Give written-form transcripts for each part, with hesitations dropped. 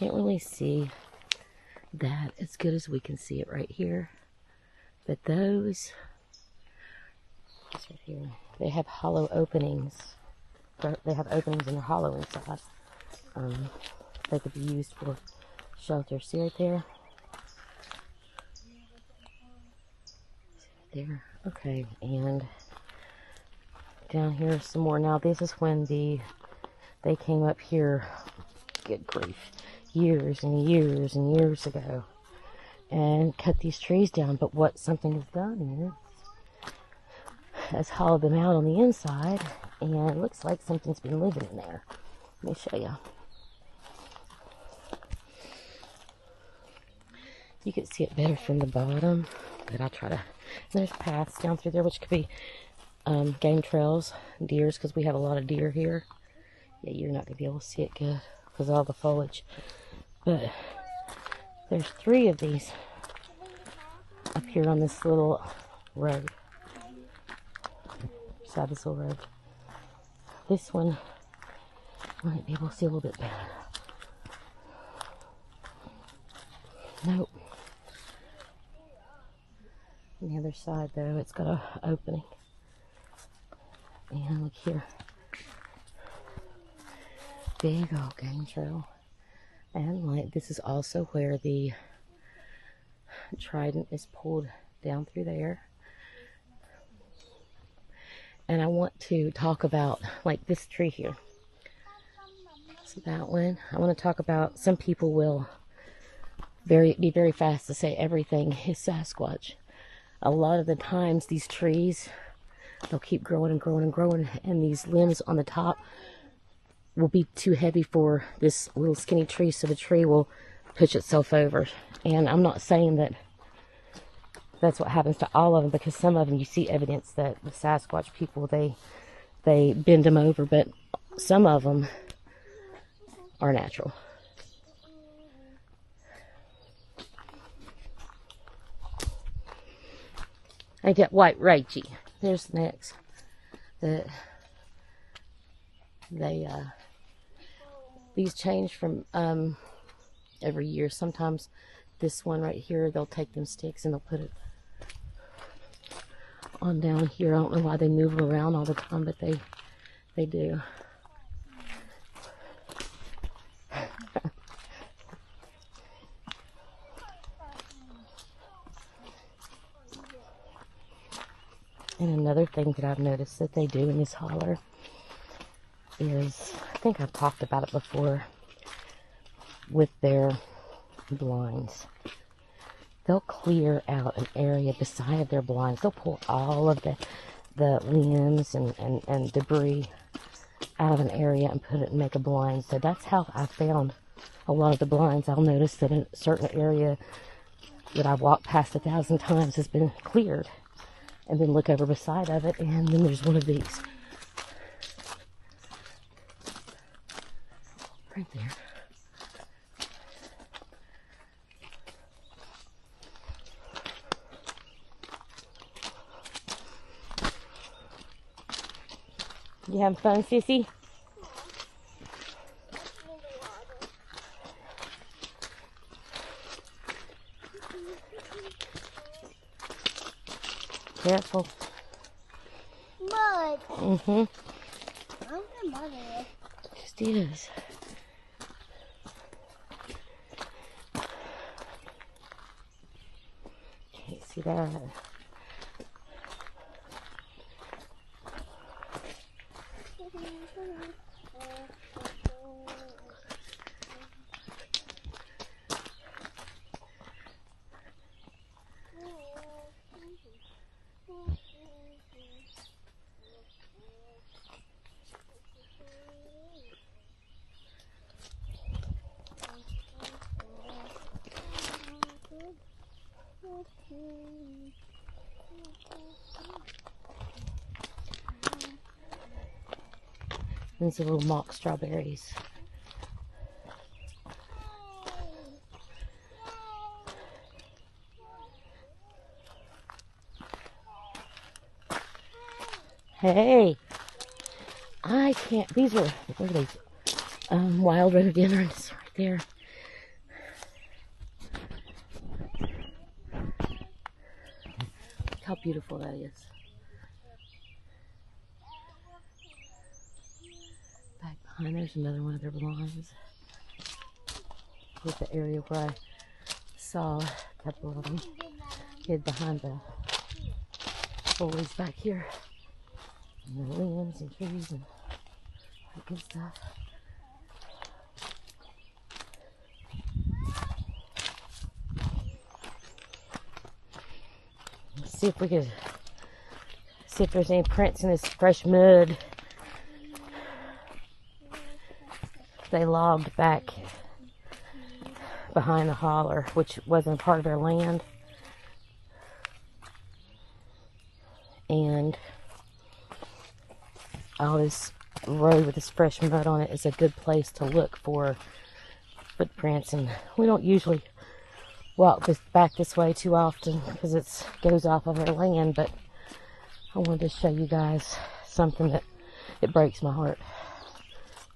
can't really see that as good as we can see it right here. But those, right here, they have hollow openings. They have openings and they're hollow inside. They could be used for shelter. See right there? There. Okay, and down here some more. Now this is when they came up here, good grief, years and years and years ago, and cut these trees down. But what something has done has hollowed them out on the inside, and it looks like something's been living in there. Let me show you. You can see it better from the bottom, but I'll try to. And there's paths down through there, which could be game trails, deers, because we have a lot of deer here. Yeah, you're not going to be able to see it good because of all the foliage. But there's 3 of these up here on this little road. Beside this little road. This one, I might be able to see a little bit better. Nope. On the other side, though, it's got an opening. And look here. Big old game trail. And like this is also where the trident is pulled down through there. And I want to talk about like this tree here. So that one. I want to talk about, some people will be very fast to say everything is Sasquatch. A lot of the times these trees, they'll keep growing and growing and growing, and these limbs on the top will be too heavy for this little skinny tree, so the tree will push itself over. And I'm not saying that that's what happens to all of them, because some of them you see evidence that the Sasquatch people, they bend them over, but some of them are natural. I get white Raichi. There's the next. These change from every year. Sometimes this one right here, they'll take them sticks and they'll put it on down here. I don't know why they move them around all the time, but they do. And another thing that I've noticed that they do in this holler is, I think I've talked about it before, with their blinds. They'll clear out an area beside their blinds. They'll pull all of the limbs and debris out of an area and put it and make a blind. So that's how I found a lot of the blinds. I'll notice that in a certain area that I've walked past 1,000 times has been cleared. And then look over beside of it, and then there's one of these. Right there. You having fun, sissy? Careful. Mud. Mm-hmm. I'm the mother. Just is. Can't see that. These are little mock strawberries. Hey, I can't. These are, what are these? Wild rhododendrons right there. how beautiful that is. Back behind there's another one of their blinds. Here's the area where I saw a couple of them hid behind the foliage back here. And the limbs and trees and that good stuff. Let's see if we could see if there's any prints in this fresh mud they logged back behind the holler, which wasn't part of their land. And all this road with this fresh mud on it is a good place to look for footprints. And we don't usually walk back this way too often because it goes off of our land, but I wanted to show you guys something that it breaks my heart.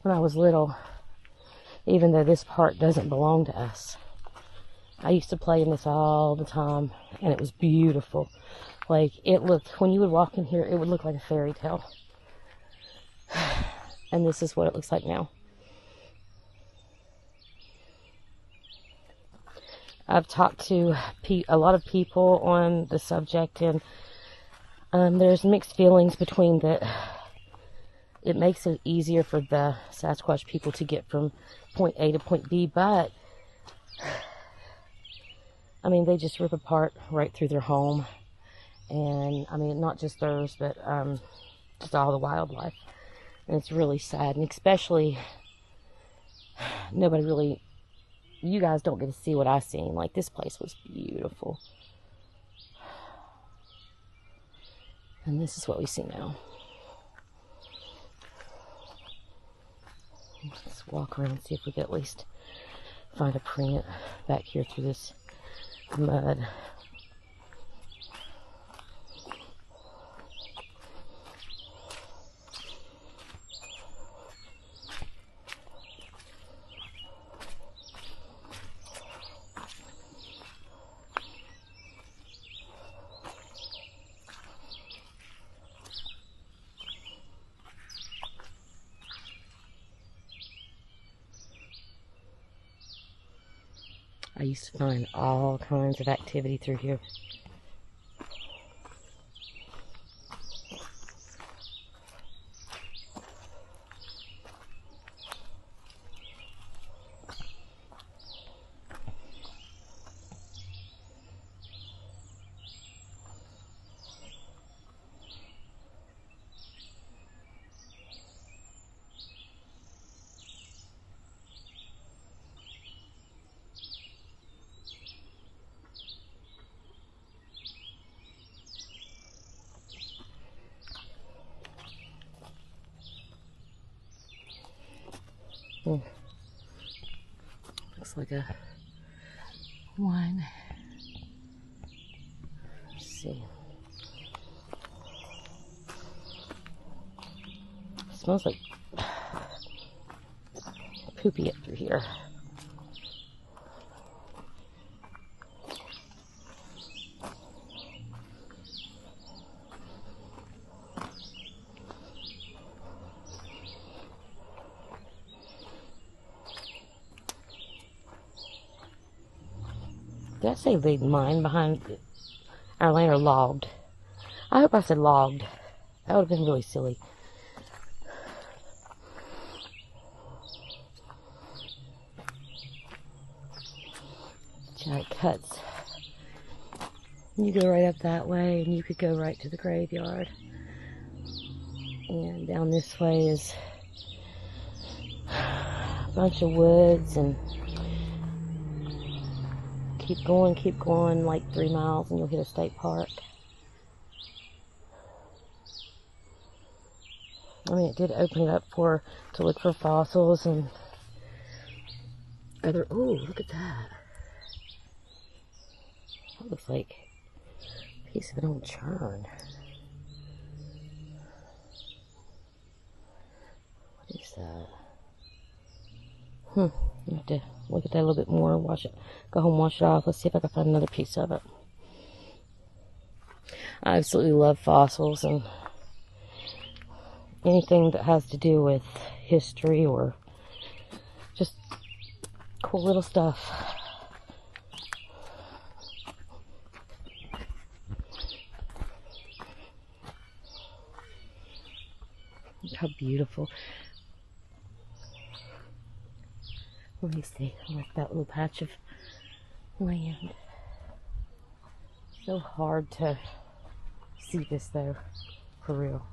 When I was little, even though this part doesn't belong to us, I used to play in this all the time, and it was beautiful. Like, it looked, when you would walk in here, it would look like a fairy tale. And this is what it looks like now. I've talked to a lot of people on the subject, and there's mixed feelings between that. It makes it easier for the Sasquatch people to get from point A to point B, but I mean, they just rip apart right through their home. And I mean, not just theirs, but just all the wildlife. And it's really sad. And especially, nobody really, you guys don't get to see what I seen. Like, this place was beautiful. And this is what we see now. Let's walk around and see if we can at least find a print back here through this mud. I used to find all kinds of activity through here. Looks like a wine. Let's see. It smells like poopy up through here. Did I say lead mine behind our land, or logged? I hope I said logged. That would have been really silly. Giant cuts. You go right up that way, and you could go right to the graveyard. And down this way is a bunch of woods, and keep going like 3 miles and you'll hit a state park. I mean, it did open it up to look for fossils and other. Oh, look at that. That looks like a piece of an old churn. What is that? I have to look at that a little bit more, wash it, go home, wash it off. Let's see if I can find another piece of it. I absolutely love fossils and anything that has to do with history or just cool little stuff. Look how beautiful. Let me see. I like that little patch of land. So hard to see this though, for real.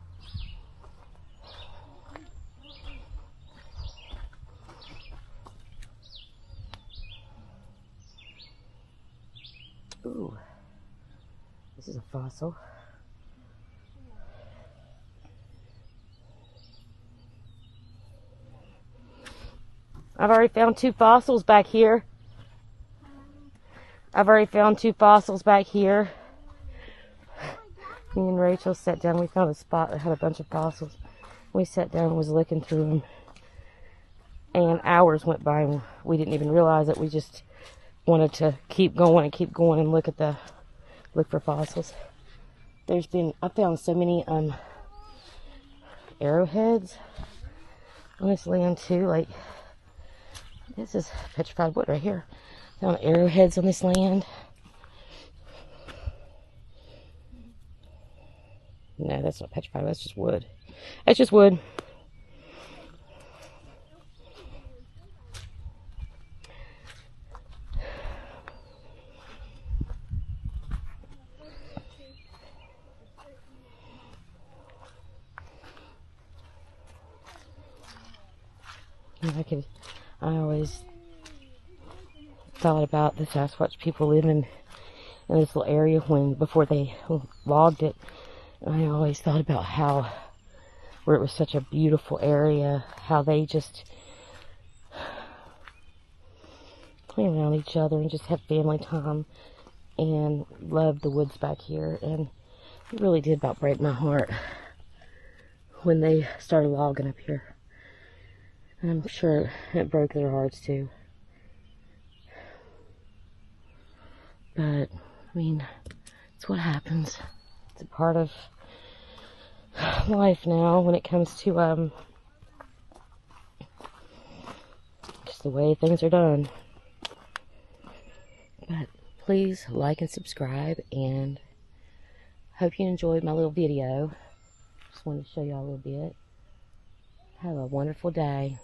Ooh, this is a fossil. I've already found 2 fossils back here. Me and Rachel sat down. We found a spot that had a bunch of fossils. We sat down and was looking through them. And hours went by and we didn't even realize it. We just wanted to keep going and look for fossils. I found so many arrowheads on this land too. Like, this is petrified wood right here. Found arrowheads on this land. No, that's not petrified. That's just wood. That's just wood. I always thought about the Sasquatch people living in this little area before they logged it. And I always thought about where it was such a beautiful area, how they just play around each other and just have family time and love the woods back here. And it really did about break my heart when they started logging up here. And I'm sure it broke their hearts too. But, I mean, it's what happens. It's a part of life now when it comes to just the way things are done. But please like and subscribe, and hope you enjoyed my little video. Just wanted to show y'all a little bit. Have a wonderful day.